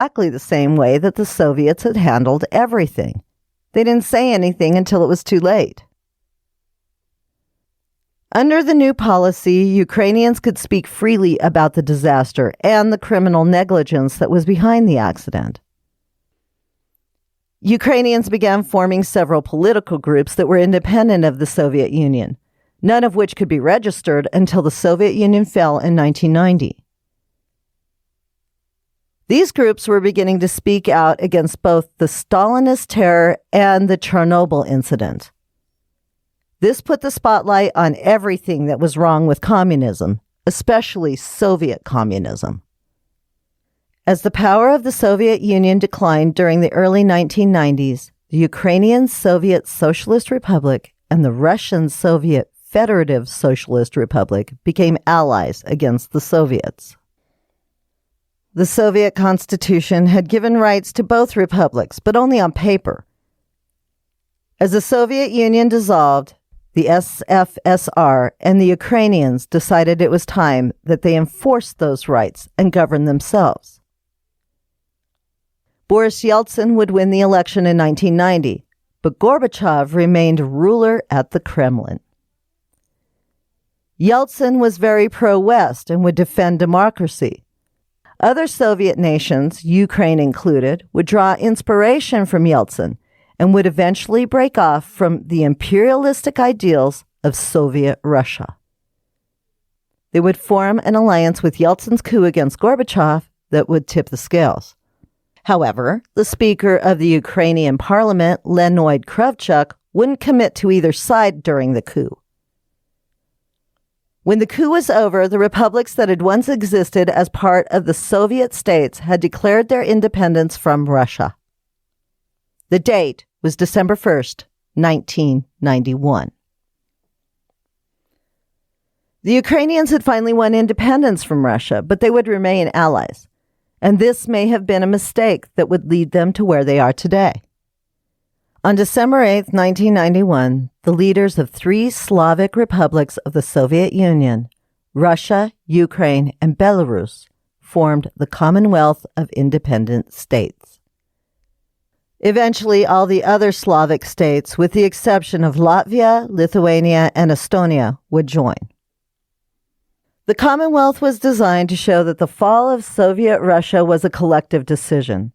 exactly the same way that the Soviets had handled everything. They didn't say anything until it was too late. Under the new policy, Ukrainians could speak freely about the disaster and the criminal negligence that was behind the accident. Ukrainians began forming several political groups that were independent of the Soviet Union, none of which could be registered until the Soviet Union fell in 1990. These groups were beginning to speak out against both the Stalinist terror and the Chernobyl incident. This put the spotlight on everything that was wrong with communism, especially Soviet communism. As the power of the Soviet Union declined during the early 1990s, the Ukrainian Soviet Socialist Republic and the Russian Soviet Federative Socialist Republic became allies against the Soviets. The Soviet Constitution had given rights to both republics, but only on paper. As the Soviet Union dissolved, the SFSR and the Ukrainians decided it was time that they enforce those rights and govern themselves. Boris Yeltsin would win the election in 1990, but Gorbachev remained ruler at the Kremlin. Yeltsin was very pro-West and would defend democracy. Other Soviet nations, Ukraine included, would draw inspiration from Yeltsin and would eventually break off from the imperialistic ideals of Soviet Russia. They would form an alliance with Yeltsin's coup against Gorbachev that would tip the scales. However, the Speaker of the Ukrainian Parliament, Leonid Kravchuk, wouldn't commit to either side during the coup. When the coup was over, the republics that had once existed as part of the Soviet states had declared their independence from Russia. The date was December 1st, 1991. The Ukrainians had finally won independence from Russia, but they would remain allies. And this may have been a mistake that would lead them to where they are today. On December 8th, 1991, the leaders of 3 Slavic republics of the Soviet Union, Russia, Ukraine, and Belarus, formed the Commonwealth of Independent States. Eventually, all the other Slavic states, with the exception of Latvia, Lithuania, and Estonia, would join. The Commonwealth was designed to show that the fall of Soviet Russia was a collective decision.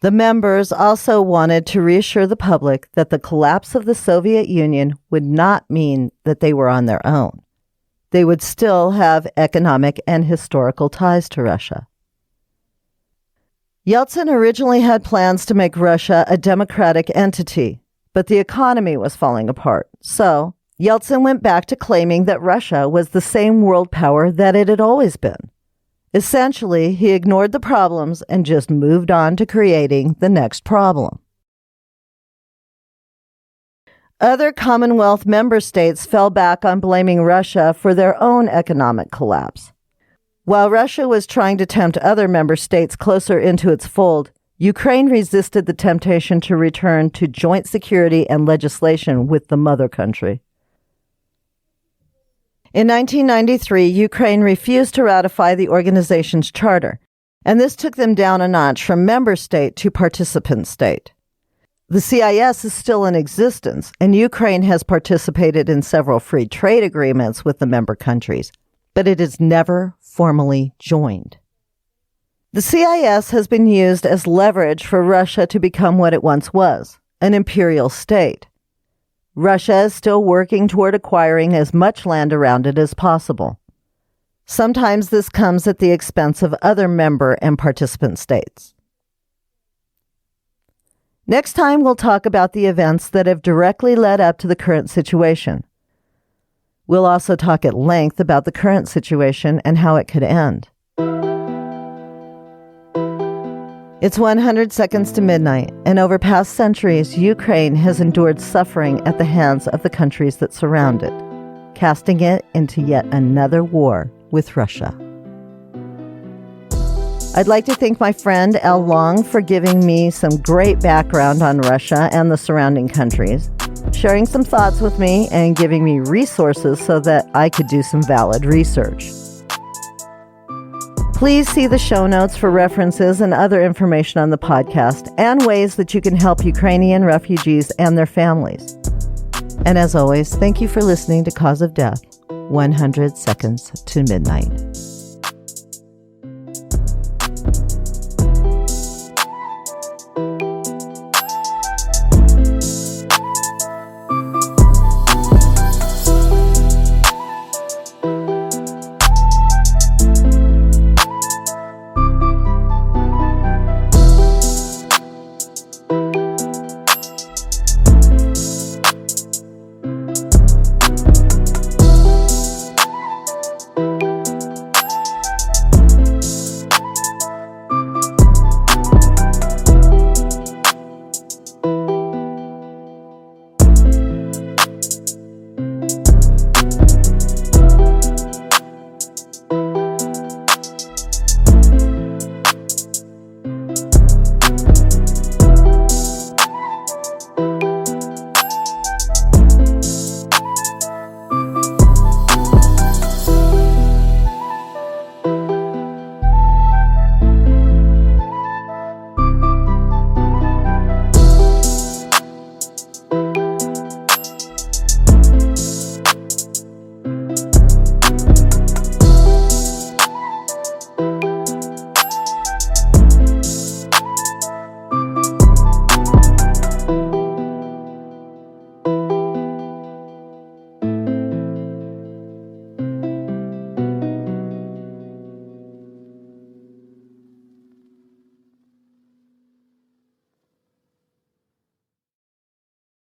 The members also wanted to reassure the public that the collapse of the Soviet Union would not mean that they were on their own. They would still have economic and historical ties to Russia. Yeltsin originally had plans to make Russia a democratic entity, but the economy was falling apart. So, Yeltsin went back to claiming that Russia was the same world power that it had always been. Essentially, he ignored the problems and just moved on to creating the next problem. Other Commonwealth member states fell back on blaming Russia for their own economic collapse. While Russia was trying to tempt other member states closer into its fold, Ukraine resisted the temptation to return to joint security and legislation with the mother country. In 1993, Ukraine refused to ratify the organization's charter, and this took them down a notch from member state to participant state. The CIS is still in existence, and Ukraine has participated in several free trade agreements with the member countries, but it has never formally joined. The CIS has been used as leverage for Russia to become what it once was, an imperial state. Russia is still working toward acquiring as much land around it as possible. Sometimes this comes at the expense of other member and participant states. Next time, we'll talk about the events that have directly led up to the current situation. We'll also talk at length about the current situation and how it could end. It's 100 seconds to midnight, and over past centuries, Ukraine has endured suffering at the hands of the countries that surround it, casting it into yet another war with Russia. I'd like to thank my friend Al Long for giving me some great background on Russia and the surrounding countries, sharing some thoughts with me, and giving me resources so that I could do some valid research. Please see the show notes for references and other information on the podcast and ways that you can help Ukrainian refugees and their families. And as always, thank you for listening to Cause of Death, 100 Seconds to Midnight.